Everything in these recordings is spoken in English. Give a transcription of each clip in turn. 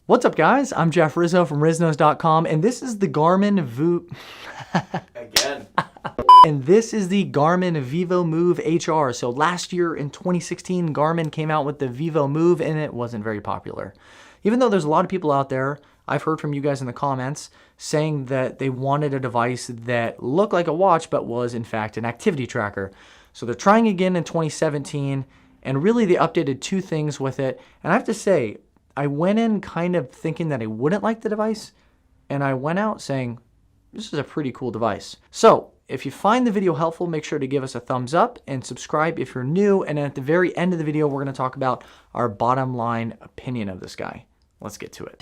What's up, guys? I'm Jeff Rizzo from RizKnows.com, and this is the Garmin Again. And this is the Garmin Vivomove HR. So last year in 2016, Garmin came out with the Vivomove, and it wasn't very popular. Even though there's a lot of people out there, I've heard from you guys in the comments, saying that they wanted a device that looked like a watch, but was in fact an activity tracker. So they're trying again in 2017, and really they updated two things with it. And I have to say, I went in kind of thinking that I wouldn't like the device, and I went out saying, this is a pretty cool device. So if you find the video helpful, make sure to give us a thumbs up and subscribe if you're new. And at the very end of the video, we're going to talk about our bottom line opinion of this guy. Let's get to it.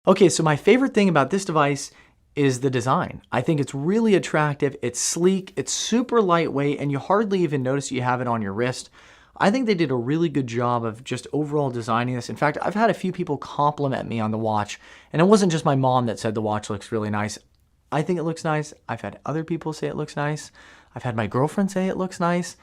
Okay, so my favorite thing about this device is the design. I think it's really attractive, it's sleek, it's super lightweight, and you hardly even notice you have it on your wrist. I think they did a really good job of just overall designing this. In fact, I've had a few people compliment me on the watch, and it wasn't just my mom that said the watch looks really nice. I think it looks nice. I've had other people say it looks nice. I've had my girlfriend say it looks nice.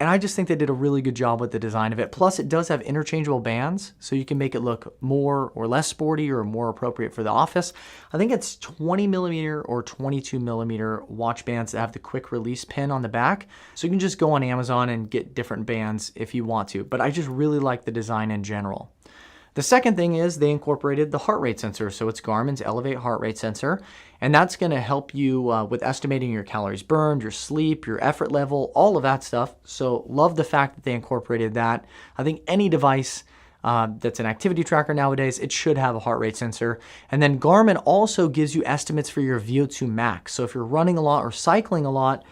And I just think they did a really good job with the design of it. Plus, it does have interchangeable bands, so you can make it look more or less sporty or more appropriate for the office. I think it's 20 millimeter or 22 millimeter watch bands that have the quick release pin on the back. So you can just go on Amazon and get different bands if you want to. But I just really like the design in general. The second thing is they incorporated the heart rate sensor. So it's Garmin's Elevate heart rate sensor, and that's going to help you with estimating your calories burned, your sleep, your effort level, all of that stuff. So love the fact that they incorporated that. I think any device that's an activity tracker nowadays, it should have a heart rate sensor. And then Garmin also gives you estimates for your VO2 max. So if you're running a lot or cycling a lot,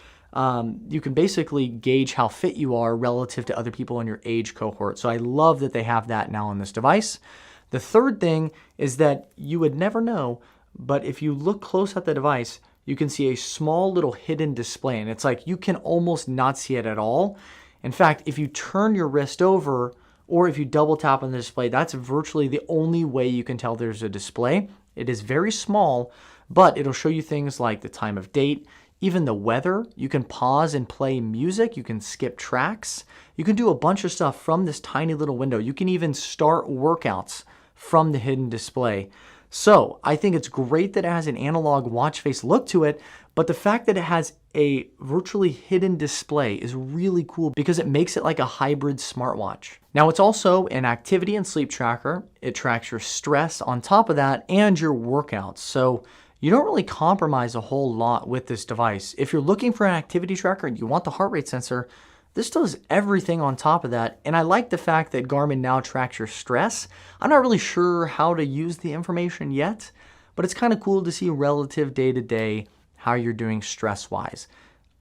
you can basically gauge how fit you are relative to other people in your age cohort. So I love that they have that now on this device. The third thing is that you would never know, but if you look close at the device, you can see a small little hidden display, and it's like you can almost not see it at all. In fact, if you turn your wrist over or if you double tap on the display, that's virtually the only way you can tell there's a display. It is very small, but it'll show you things like the time of date, even the weather. You can pause and play music. You can skip tracks. You can do a bunch of stuff from this tiny little window. You can even start workouts from the hidden display. So I think it's great that it has an analog watch face look to it, but the fact that it has a virtually hidden display is really cool because it makes it like a hybrid smartwatch. Now it's also an activity and sleep tracker. It tracks your stress on top of that and your workouts. So you don't really compromise a whole lot with this device. If you're looking for an activity tracker and you want the heart rate sensor, this does everything on top of that. And I like the fact that Garmin now tracks your stress. I'm not really sure how to use the information yet, but it's kind of cool to see relative day to day how you're doing stress-wise.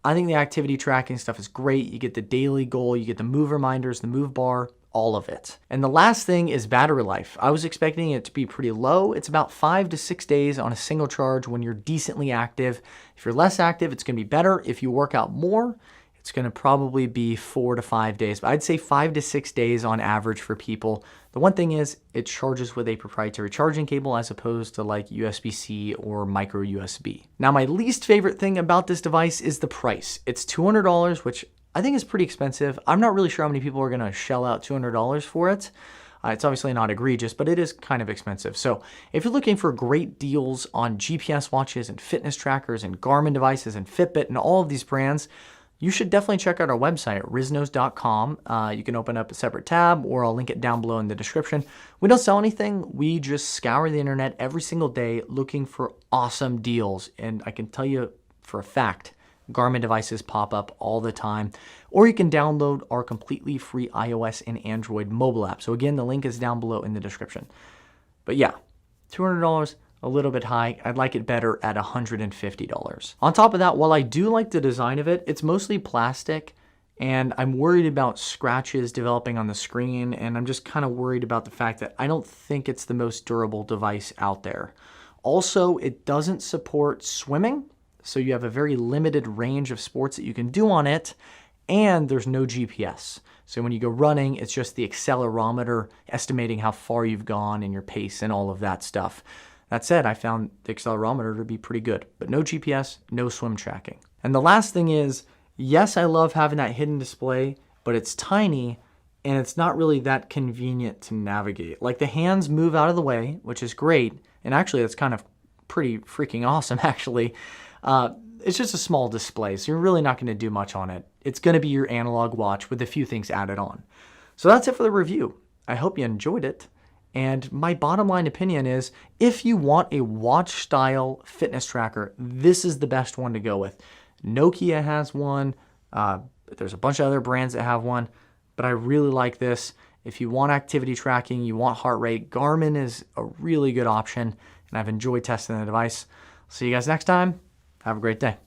I think the activity tracking stuff is great. You get the daily goal, you get the move reminders, the move bar, all of it. And the last thing is battery life. I was expecting it to be pretty low. It's about 5 to 6 days on a single charge when you're decently active. If you're less active, it's going to be better. If you work out more, it's going to probably be 4 to 5 days. But I'd say 5 to 6 days on average for people. The one thing is it charges with a proprietary charging cable as opposed to like USB-C or micro USB. Now, my least favorite thing about this device is the price. It's $200, which I think is pretty expensive. I'm not really sure how many people are going to shell out $200 for it. It's obviously not egregious, but it is kind of expensive. So if you're looking for great deals on GPS watches and fitness trackers and Garmin devices and Fitbit and all of these brands, you should definitely check out our website, RizKnows.com. You can open up a separate tab, or I'll link it down below in the description. We don't sell anything. We just scour the internet every single day looking for awesome deals. And I can tell you for a fact, Garmin devices pop up all the time. Or you can download our completely free iOS and Android mobile app. So again, the link is down below in the description. But yeah, $200, a little bit high. I'd like it better at $150. On top of that, while I do like the design of it, it's mostly plastic, and I'm worried about scratches developing on the screen, and I'm just kind of worried about the fact that I don't think it's the most durable device out there. Also, it doesn't support swimming, so you have a very limited range of sports that you can do on it, and there's no GPS. So when you go running, it's just the accelerometer estimating how far you've gone and your pace and all of that stuff. That said, I found the accelerometer to be pretty good, but no GPS, no swim tracking. And the last thing is, yes, I love having that hidden display, but it's tiny and it's not really that convenient to navigate. Like the hands move out of the way, which is great. And actually, that's kind of pretty freaking awesome, actually. It's just a small display, so you're really not going to do much on it. It's going to be your analog watch with a few things added on. So that's it for the review. I hope you enjoyed it. And my bottom line opinion is, if you want a watch-style fitness tracker, this is the best one to go with. Nokia has one. There's a bunch of other brands that have one, but I really like this. If you want activity tracking, you want heart rate, Garmin is a really good option, and I've enjoyed testing the device. See you guys next time. Have a great day.